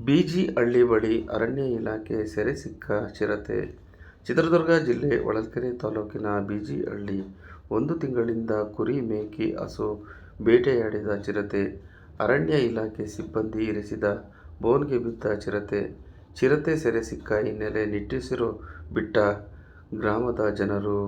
Busy ಹಳ್ಳಿ ಬಳಿ ಅರಣ್ಯ ಇಲಾಖೆ ಸೆರೆ ಸಿಕ್ಕ ಚಿರತೆ. ಚಿತ್ರದುರ್ಗ ಜಿಲ್ಲೆ ಹೊಳಲ್ಕೆರೆ ತಾಲೂಕಿನ ಬಿಜಿ ಹಳ್ಳಿ 1 ತಿಂಗಳಿಂದ ಕುರಿ, ಮೇಕೆ, ಹಸು ಬೇಟೆಯಾಡಿದ ಚಿರತೆ. ಅರಣ್ಯ ಇಲಾಖೆ ಸಿಬ್ಬಂದಿ ಇರಿಸಿದ ಬೋನ್ಗೆ ಬಿದ್ದ ಚಿರತೆ ಸೆರೆ ಸಿಕ್ಕ ಹಿನ್ನೆಲೆ ನಿಟ್ಟುಸಿರು ಬಿಟ್ಟ ಗ್ರಾಮದ ಜನರು.